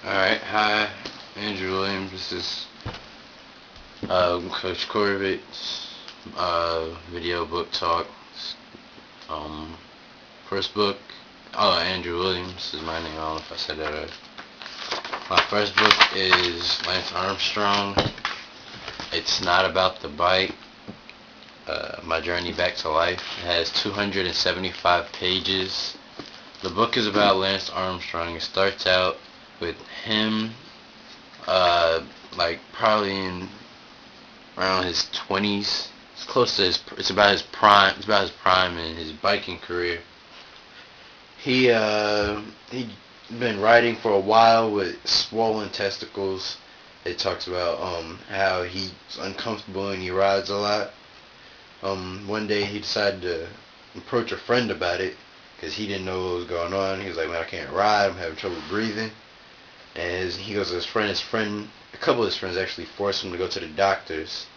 Alright, hi, Andrew Williams. This is Coach Corbetts video book talk. Um, First book. Oh, Andrew Williams is my name. I don't know if I said that right. My first book is Lance Armstrong. It's not about the bike. My journey back to life. It has 275 pages. The book is about Lance Armstrong. It starts out with him, like probably in around his 20s. It's close to his. It's about his prime. It's about his prime in his biking career. He been riding for a while with swollen testicles. It talks about how he's uncomfortable and he rides a lot. One day he decided to approach a friend about it because he didn't know what was going on. He was like, "Man, I can't ride. I'm having trouble breathing." And he goes to his friend, a couple of his friends actually forced him to go to the doctors.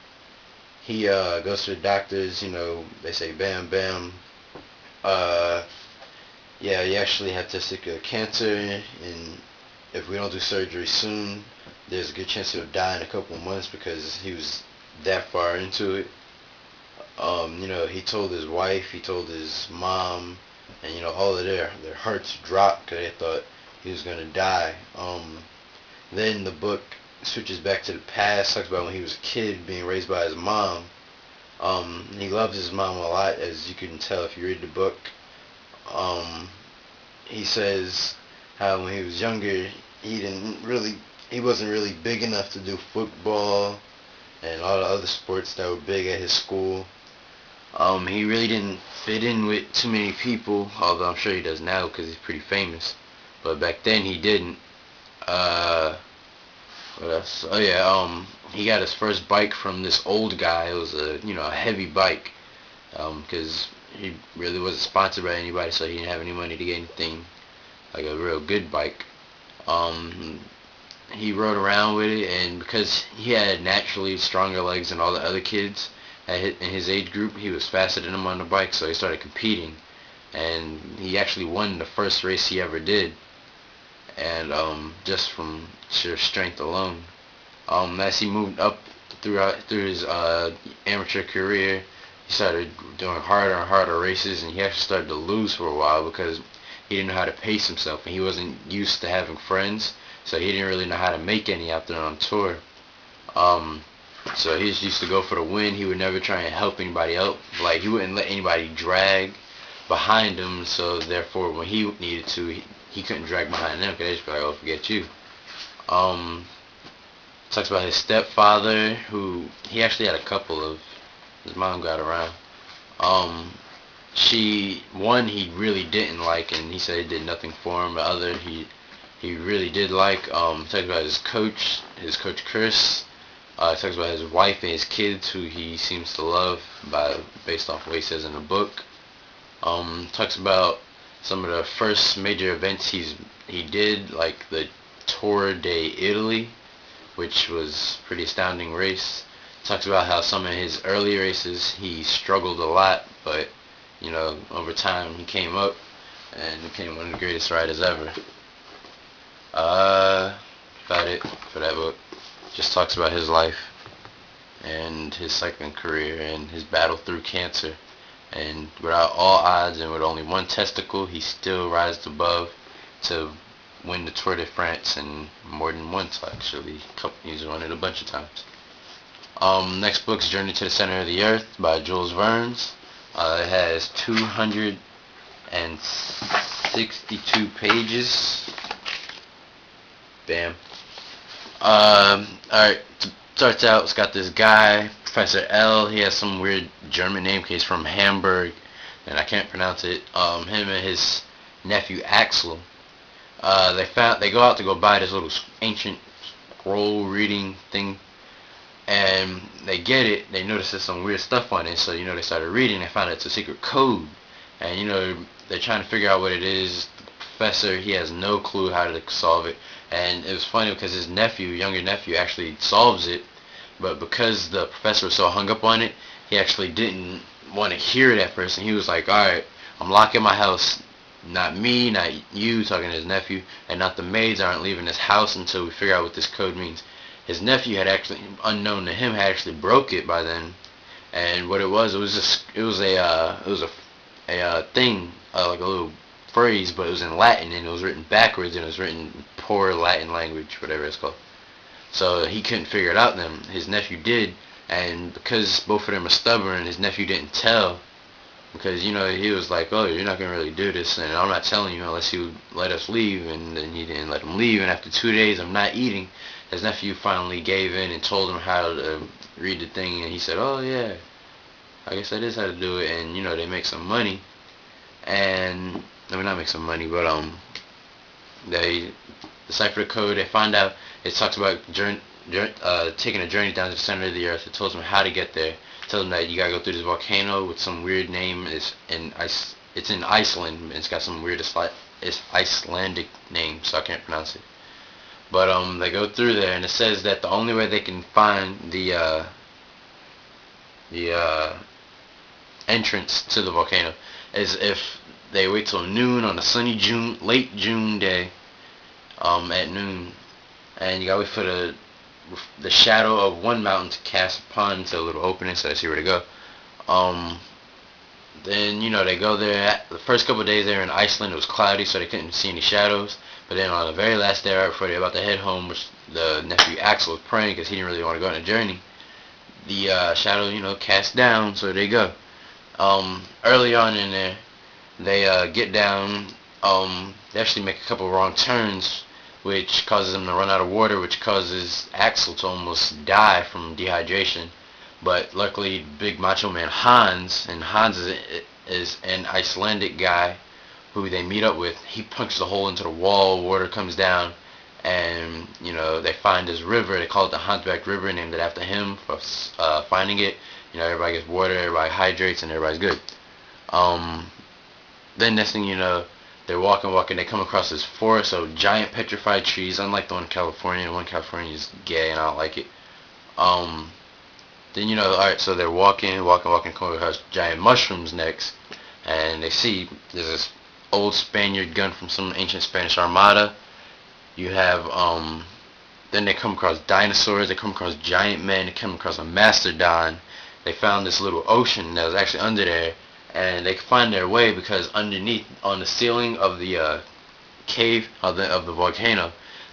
He goes to the doctors. They say, "Bam, bam. Yeah, you actually have testicular cancer, and if we don't do surgery soon, there's a good chance he'll die in a couple of months," because he was that far into it. He told his wife, he told his mom, and all of their hearts dropped because they thought he was gonna die. Then the book switches back to the past, talks about when he was a kid being raised by his mom. He loves his mom a lot, as you can tell if you read the book. He says how when he was younger, he wasn't really big enough to do football and all the other sports that were big at his school. He really didn't fit in with too many people, although I'm sure he does now because he's pretty famous. But back then he didn't. What else? Oh yeah, he got his first bike from this old guy. It was a heavy bike, because he really wasn't sponsored by anybody, so he didn't have any money to get anything like a real good bike. He rode around with it, and because he had naturally stronger legs than all the other kids in his age group, he was faster than them on the bike, so he started competing, and he actually won the first race he ever did, and just from sheer strength alone. As he moved up through his amateur career, he started doing harder and harder races, and he actually started to lose for a while because he didn't know how to pace himself, and he wasn't used to having friends, so he didn't really know how to make any out there on tour. So he just used to go for the win. He would never try and help anybody out. Like, he wouldn't let anybody drag behind him, so therefore when he needed to, he couldn't drag behind them because they'd just be like, "Oh, forget you." Talks about his stepfather, who he actually had a couple of. His mom got around. One he really didn't like, and he said it did nothing for him. The other he really did like. Talks about his coach Chris. Talks about his wife and his kids, who he seems to love based off what he says in the book. Talks about some of the first major events he did, like the Tour de Italy, which was a pretty astounding race. Talks about how some of his early races he struggled a lot, but over time he came up and became one of the greatest riders ever. About it for that book. Just talks about his life and his cycling career and his battle through cancer. And without all odds and with only one testicle, he still rises above to win the Tour de France, and more than once actually. He's won it a bunch of times. Next book's Journey to the Center of the Earth by Jules Verne's. It has 262 pages. Bam. Alright, starts out, it's got this guy, Professor L. He has some weird German name because he's from Hamburg, and I can't pronounce it. Him and his nephew Axel. They go out to go buy this little ancient scroll reading thing, and they get it. They notice there's some weird stuff on it, so they started reading. They found out it's a secret code, and they're trying to figure out what it is. The professor, he has no clue how to solve it, and it was funny because his younger nephew, actually solves it, but because the professor was so hung up on it, he actually didn't want to hear it at first, and he was like, "All right, I'm locking my house. not me, not you, talking to his nephew, and not the maids aren't leaving his house until we figure out what this code means. His nephew had actually, unknown to him, had actually broke it by then, and what it was just, it was a thing, like a little phrase, but it was in Latin, and it was written backwards, and it was written in poor Latin language, whatever it's called. So he couldn't figure it out then. His nephew did, and because both of them are stubborn, his nephew didn't tell, because, he was like, oh, you're not going to really do this, and I'm not telling you unless you let us leave, and then he didn't let him leave, and after 2 days of not eating, his nephew finally gave in and told him how to read the thing, and he said, oh, yeah, I guess that is how to do it, and, they make some money, and, I mean, not make some money, but, they decipher the code, they find out, it talks about taking a journey down to the center of the earth. It tells them how to get there. It tells them that you gotta go through this volcano with some weird name. It's in Iceland, and it's got some weird Icelandic name, so I can't pronounce it. But they go through there, and it says that the only way they can find the entrance to the volcano is if they wait till noon on a sunny late June day, at noon, and you gotta wait for the shadow of one mountain to cast upon to a little opening so they see where to go. Then, they go there. The first couple of days they were in Iceland, it was cloudy, so they couldn't see any shadows. But then on the very last day, right before they were about to head home, which the nephew Axel was praying because he didn't really want to go on a journey, the shadow, cast down, so they go. Early on in there, they get down. They actually make a couple of wrong turns, which causes them to run out of water, which causes Axel to almost die from dehydration. But luckily, big macho man Hans, and Hans is an Icelandic guy who they meet up with. He punches a hole into the wall, water comes down, and, they find this river. They call it the Hunchback River, named it after him for finding it. Everybody gets water, everybody hydrates, and everybody's good. Then next thing you know, they're walking, they come across this forest of giant petrified trees, unlike the one in California. The one in California is gay, and I don't like it. Then, alright, so they're walking, coming across giant mushrooms next, and they see there's this old Spaniard gun from some ancient Spanish armada. You have, then they come across dinosaurs, they come across giant men, they come across a mastodon. They found this little ocean that was actually under there, and they find their way because underneath, on the ceiling of the cave of the volcano,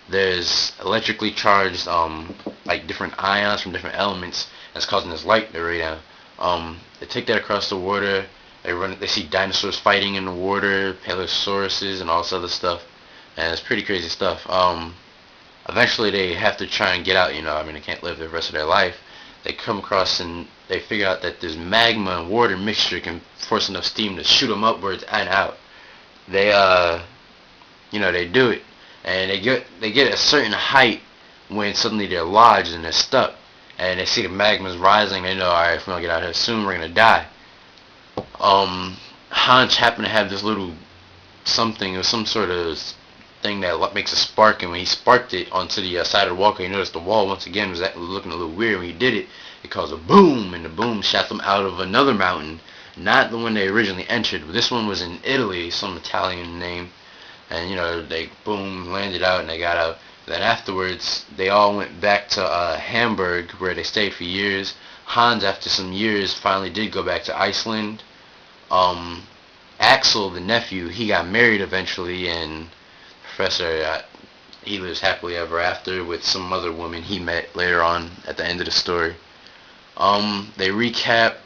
there's electrically charged like different ions from different elements that's causing this light to ray down. They take that across the water. They see dinosaurs fighting in the water, palosauruses, and all this other stuff, and it's pretty crazy stuff. Eventually, they have to try and get out. They can't live the rest of their life. They come across and they figure out that this magma and water mixture can force enough steam to shoot them upwards and out. They they do it, and they get a certain height when suddenly they're lodged and they're stuck, and they see the magma's rising. They know, alright, if we don't get out here soon, we're gonna die. Hans happened to have this little something, or some sort of thing that makes a spark, and when he sparked it onto the side of the wall, you noticed the wall once again was looking a little weird. When he did it, it caused a boom, and the boom shot them out of another mountain, not the one they originally entered, but this one was in Italy, some Italian name, and they boom, landed out, and they got out. Then afterwards, they all went back to Hamburg, where they stayed for years. Hans, after some years, finally did go back to Iceland. Axel, the nephew, he got married eventually, and Professor, he lives happily ever after with some other woman he met later on at the end of the story. They recap.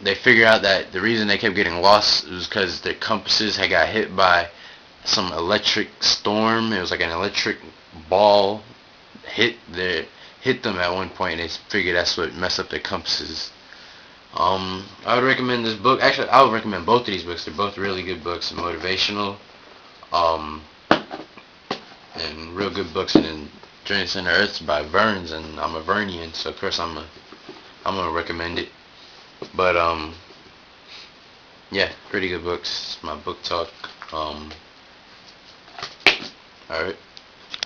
They figure out that the reason they kept getting lost was because their compasses had got hit by some electric storm. It was like an electric ball hit them at one point, and they figured that's what messed up their compasses. I would recommend this book. Actually, I would recommend both of these books. They're both really good books, motivational, and real good books. And then Journey to the Center of Earth by Verns, and I'm a Vernian, so of course I'm gonna recommend it. But yeah, pretty good books. It's my book talk. Alright.